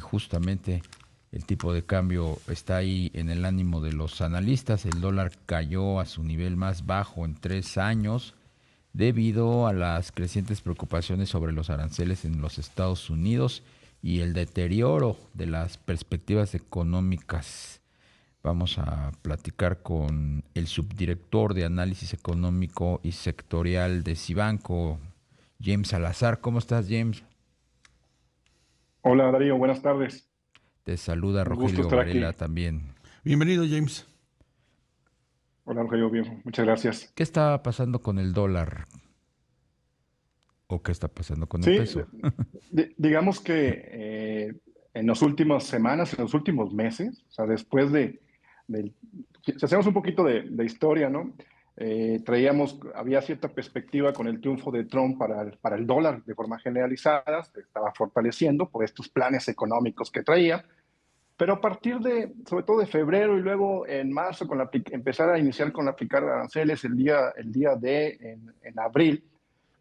justamente el tipo de cambio está ahí en el ánimo de los analistas. El dólar cayó a su nivel más bajo en 3 años debido a las crecientes preocupaciones sobre los aranceles en los Estados Unidos y el deterioro de las perspectivas económicas. Vamos a platicar con el subdirector de análisis económico y sectorial de Cibanco, James Salazar. ¿Cómo estás, James? Hola Darío, buenas tardes. Te saluda Un gusto Rogelio estar Varela aquí. también. Bienvenido, James. Hola Rogelio, bien, muchas gracias. ¿Qué está pasando con el dólar? ¿O qué está pasando con el Sí, peso? digamos que en las últimas semanas, en los últimos meses, o sea, del- si hacemos un poquito de historia, ¿no? Había cierta perspectiva con el triunfo de Trump para el dólar de forma generalizada, se estaba fortaleciendo por estos planes económicos que traía. Pero a partir sobre todo de febrero y luego en marzo, empezar a iniciar con aplicar aranceles en abril,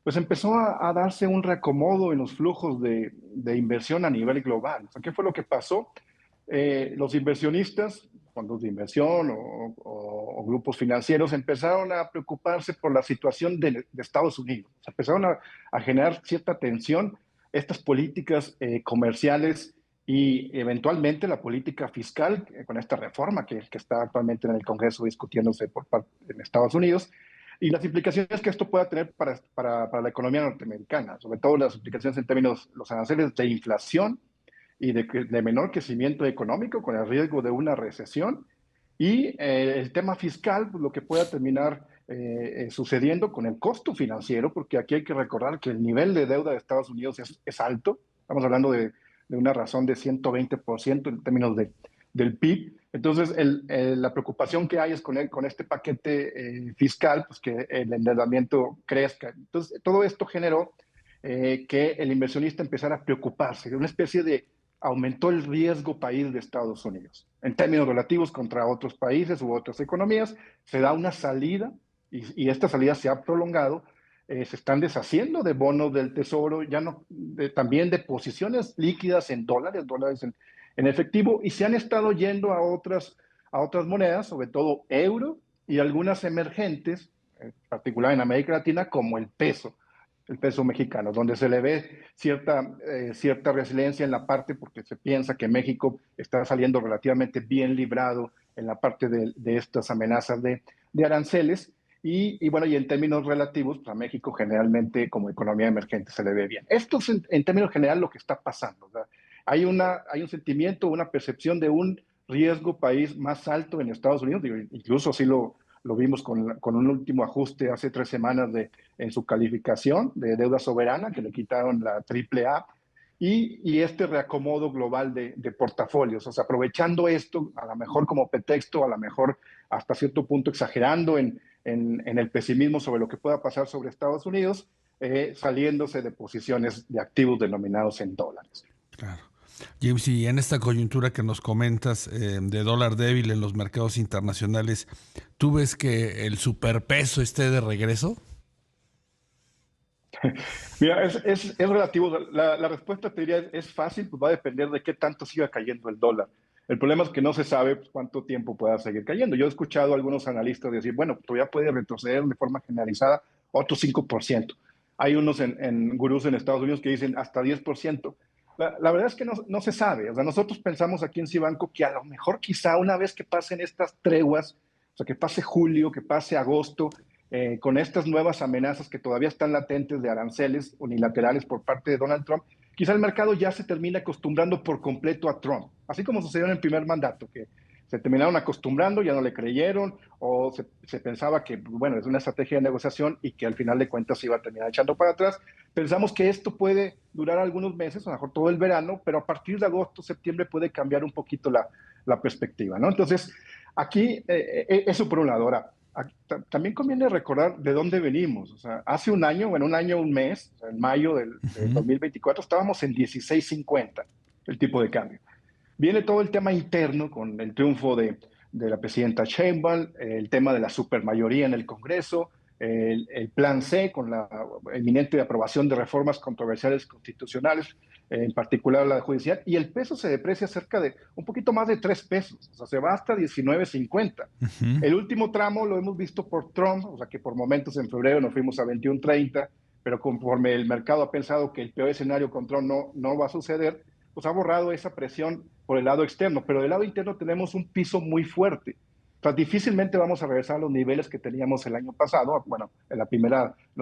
pues empezó a darse un reacomodo en los flujos de inversión a nivel global. O sea, ¿qué fue lo que pasó? Los inversionistas, fondos de inversión o grupos financieros, empezaron a preocuparse por la situación de Estados Unidos. O sea, empezaron a generar cierta tensión estas políticas comerciales y eventualmente la política fiscal con esta reforma que está actualmente en el Congreso discutiéndose por parte en Estados Unidos y las implicaciones que esto pueda tener para la economía norteamericana, sobre todo las implicaciones en términos, los aranceles de inflación y de menor crecimiento económico con el riesgo de una recesión y el tema fiscal, pues, lo que pueda terminar sucediendo con el costo financiero, porque aquí hay que recordar que el nivel de deuda de Estados Unidos es alto, estamos hablando de una razón de 120% en términos del PIB. Entonces, la preocupación que hay es con este paquete fiscal, pues que el endeudamiento crezca. Entonces, todo esto generó que el inversionista empezara a preocuparse, de una especie de aumentó el riesgo país de Estados Unidos. En términos relativos contra otros países u otras economías, se da una salida y esta salida se ha prolongado. Se están deshaciendo de bonos del tesoro, ya no, también de posiciones líquidas en dólares en efectivo, y se han estado yendo a otras monedas, sobre todo euro y algunas emergentes, en particular en América Latina, como el peso mexicano, donde se le ve cierta resiliencia en la parte, porque se piensa que México está saliendo relativamente bien librado en la parte de estas amenazas de aranceles. Bueno, y en términos relativos, pues a México generalmente como economía emergente se le ve bien. Esto es en términos general lo que está pasando. ¿Verdad? Hay un sentimiento, una percepción de un riesgo país más alto en Estados Unidos, incluso así lo vimos con un último ajuste hace 3 semanas en su calificación de deuda soberana, que le quitaron la triple A, y este reacomodo global de portafolios. O sea, aprovechando esto, a lo mejor como pretexto, a lo mejor hasta cierto punto exagerando en el pesimismo sobre lo que pueda pasar sobre Estados Unidos, saliéndose de posiciones de activos denominados en dólares. Claro. James, y en esta coyuntura que nos comentas de dólar débil en los mercados internacionales, ¿tú ves que el superpeso esté de regreso? Mira, es relativo. La respuesta te diría es fácil, pues va a depender de qué tanto siga cayendo el dólar. El problema es que no se sabe pues, cuánto tiempo pueda seguir cayendo. Yo he escuchado a algunos analistas decir, bueno, todavía puede retroceder de forma generalizada otro 5%. Hay unos en gurús en Estados Unidos que dicen hasta 10%. La verdad es que no se sabe. O sea, nosotros pensamos aquí en Cibanco que a lo mejor quizá una vez que pasen estas treguas, o sea, que pase julio, que pase agosto, con estas nuevas amenazas que todavía están latentes de aranceles unilaterales por parte de Donald Trump, quizá el mercado ya se termine acostumbrando por completo a Trump, así como sucedió en el primer mandato, que se terminaron acostumbrando, ya no le creyeron, o se pensaba que, bueno, es una estrategia de negociación y que al final de cuentas se iba a terminar echando para atrás. Pensamos que esto puede durar algunos meses, a lo mejor todo el verano, pero a partir de agosto, septiembre puede cambiar un poquito la perspectiva, ¿no? Entonces, aquí, eso por un lado. Ahora, también conviene recordar de dónde venimos. O sea, hace un año, bueno, un año, un mes, o sea, en mayo del 2024, estábamos en 16.50 el tipo de cambio. Viene todo el tema interno con el triunfo de la presidenta Sheinbaum, el tema de la supermayoría en el Congreso, el plan C con la inminente aprobación de reformas controversiales constitucionales, en particular la judicial, y el peso se deprecia cerca de un poquito más de 3 pesos, o sea, se va hasta 19.50. El último tramo lo hemos visto por Trump, o sea que por momentos en febrero nos fuimos a 21.30, pero conforme el mercado ha pensado que el peor escenario con Trump no va a suceder, pues ha borrado esa presión por el lado externo, pero del lado interno tenemos un piso muy fuerte. O sea, difícilmente vamos a regresar a los niveles que teníamos el año pasado, bueno, los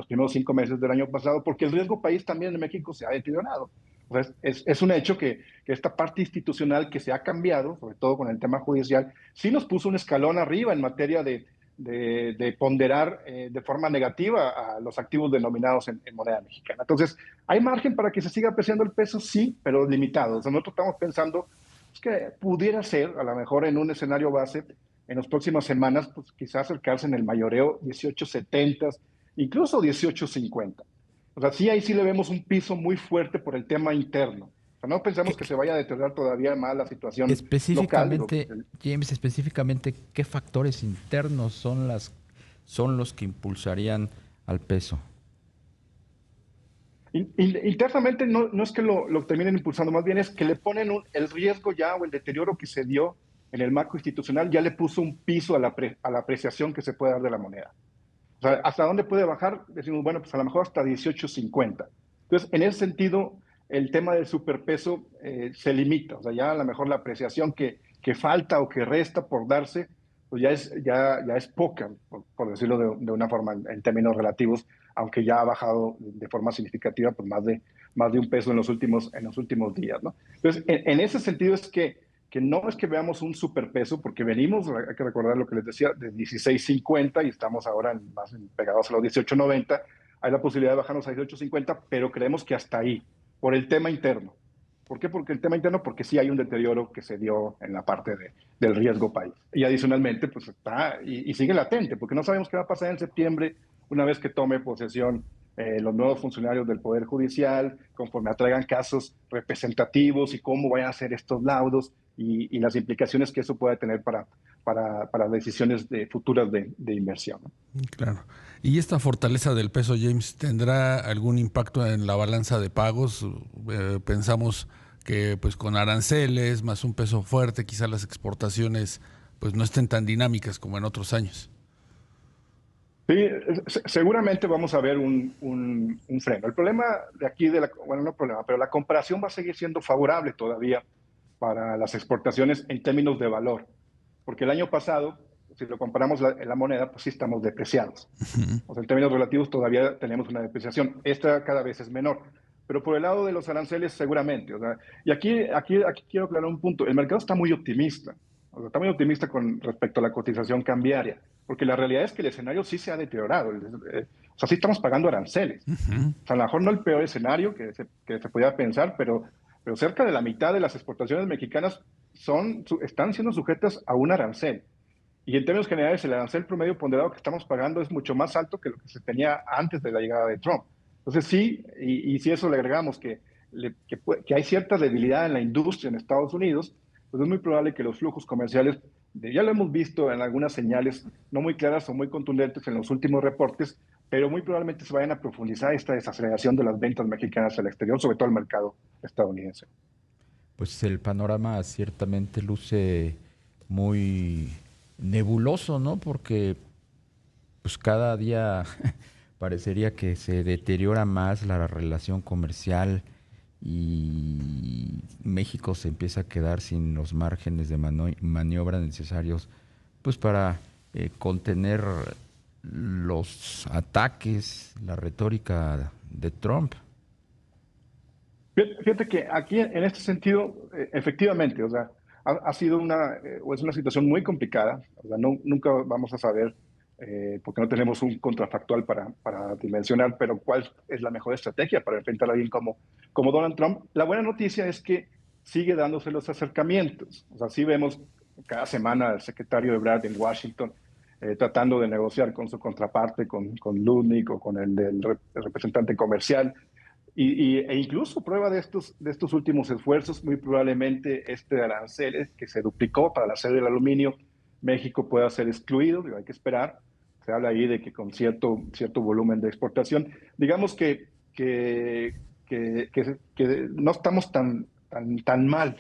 primeros 5 meses del año pasado, porque el riesgo país también en México se ha deteriorado. O sea, es un hecho que esta parte institucional que se ha cambiado, sobre todo con el tema judicial, sí nos puso un escalón arriba en materia de ponderar de forma negativa a los activos denominados en moneda mexicana. Entonces, ¿hay margen para que se siga apreciando el peso? Sí, pero limitado. O sea, nosotros estamos pensando que pudiera ser, a lo mejor en un escenario base, en las próximas semanas, pues quizás acercarse en el mayoreo 18.70, incluso 18.50. O sea, sí, ahí sí le vemos un piso muy fuerte por el tema interno. O sea, no pensamos que se vaya a deteriorar todavía más la situación local. Específicamente, James, específicamente, ¿qué factores internos son los que impulsarían al peso? Internamente no es que lo terminen impulsando, más bien es que le ponen el riesgo ya o el deterioro que se dio en el marco institucional, ya le puso un piso a la apreciación que se puede dar de la moneda. O sea, ¿hasta dónde puede bajar? Decimos, bueno, pues a lo mejor hasta 18.50. Entonces, en ese sentido, el tema del superpeso se limita. O sea, ya a lo mejor la apreciación que falta o que resta por darse, pues ya es poca, por decirlo de una forma, en términos relativos, aunque ya ha bajado de forma significativa, pues más de un peso en los últimos días, ¿no? Entonces, en ese sentido es que no es que veamos un superpeso, porque venimos, hay que recordar lo que les decía, de 16.50 y estamos ahora más pegados a los 18.90. Hay la posibilidad de bajarnos a 18.50, pero creemos que hasta ahí, por el tema interno. ¿Por qué? Porque el tema interno, porque sí hay un deterioro que se dio en la parte del riesgo país. Y adicionalmente, pues está, y sigue latente, porque no sabemos qué va a pasar en septiembre, una vez que tome posesión los nuevos funcionarios del Poder Judicial, conforme atraigan casos representativos y cómo vayan a ser estos laudos y las implicaciones que eso pueda tener para decisiones futuras de inversión, ¿no? Claro. ¿Y esta fortaleza del peso, James, tendrá algún impacto en la balanza de pagos? Pensamos que pues con aranceles más un peso fuerte, quizás las exportaciones pues no estén tan dinámicas como en otros años. Sí, seguramente vamos a ver un freno. El problema de aquí, bueno, no problema, pero la comparación va a seguir siendo favorable todavía para las exportaciones en términos de valor, porque el año pasado, si lo comparamos en la moneda, pues sí estamos depreciados. O sea, en términos relativos todavía tenemos una depreciación. Esta cada vez es menor. Pero por el lado de los aranceles, seguramente. O sea, y aquí quiero aclarar un punto. El mercado está muy optimista. O sea, está muy optimista con respecto a la cotización cambiaria. Porque la realidad es que el escenario sí se ha deteriorado. O sea, sí estamos pagando aranceles. O sea, a lo mejor no el peor escenario que se podía pensar, pero cerca de la mitad de las exportaciones mexicanas están siendo sujetas a un arancel. Y en términos generales, el arancel promedio ponderado que estamos pagando es mucho más alto que lo que se tenía antes de la llegada de Trump. Entonces sí, y si eso le agregamos que hay cierta debilidad en la industria en Estados Unidos, pues es muy probable que los flujos comerciales, ya lo hemos visto en algunas señales no muy claras o muy contundentes en los últimos reportes, pero muy probablemente se vayan a profundizar esta desaceleración de las ventas mexicanas al exterior, sobre todo al mercado estadounidense. Pues el panorama ciertamente luce muy nebuloso, ¿no? Porque pues cada día parecería que se deteriora más la relación comercial y México se empieza a quedar sin los márgenes de maniobra necesarios pues para contener los ataques, la retórica de Trump. Fíjate que aquí en este sentido, efectivamente, o sea, ha sido es una situación muy complicada. O sea, nunca vamos a saber, porque no tenemos un contrafactual para dimensionar, pero cuál es la mejor estrategia para enfrentar a alguien como Donald Trump. La buena noticia es que sigue dándose los acercamientos. O sea, sí vemos cada semana al secretario Ebrard en Washington tratando de negociar con su contraparte, con Lutnick o con el representante comercial. E incluso prueba de estos últimos esfuerzos, muy probablemente este arancel que se duplicó para el acero y el aluminio, México pueda ser excluido, hay que esperar. se habla ahí de que con cierto volumen de exportación. Digamos que no estamos tan mal,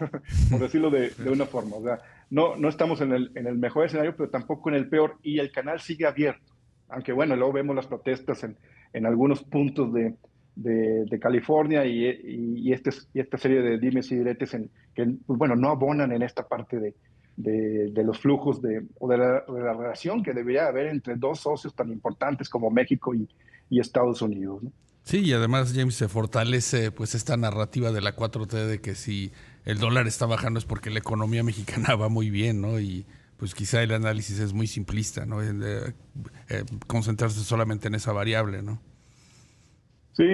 por decirlo de una forma. O sea, no estamos en el mejor escenario, pero tampoco en el peor, y el canal sigue abierto. Aunque bueno, luego vemos las protestas en algunos puntos de California y esta serie de dimes y diretes que, pues, bueno, no abonan en esta parte de los flujos o de la relación que debería haber entre dos socios tan importantes como México y Estados Unidos, ¿no? Sí, y además, James, se fortalece pues esta narrativa de la 4T de que si el dólar está bajando es porque la economía mexicana va muy bien, ¿no? Y pues quizá el análisis es muy simplista, ¿no? Concentrarse solamente en esa variable, ¿no? Sí,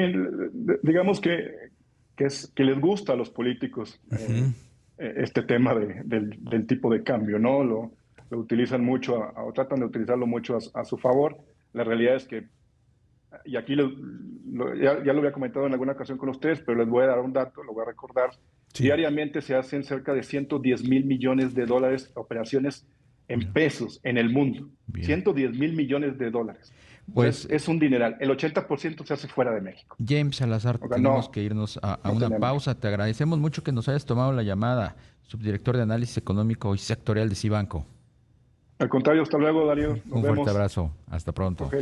digamos que les gusta a los políticos este tema del tipo de cambio, ¿no? Lo utilizan mucho o tratan de utilizarlo mucho a su favor. La realidad es que, y aquí ya lo había comentado en alguna ocasión con ustedes, pero les voy a dar un dato, lo voy a recordar. Sí. Diariamente se hacen cerca de 110,000 millones de dólares operaciones en pesos en el mundo. Bien. 110,000 millones de dólares. Pues Es un dineral. El 80% se hace fuera de México. James Salazar, O sea, tenemos que irnos a no una tenemos. pausa. Te agradecemos mucho que nos hayas tomado la llamada, subdirector de análisis económico y sectorial de Cibanco. Al contrario, hasta luego, Darío. Nos Un fuerte vemos. abrazo. Hasta pronto. Rogelio.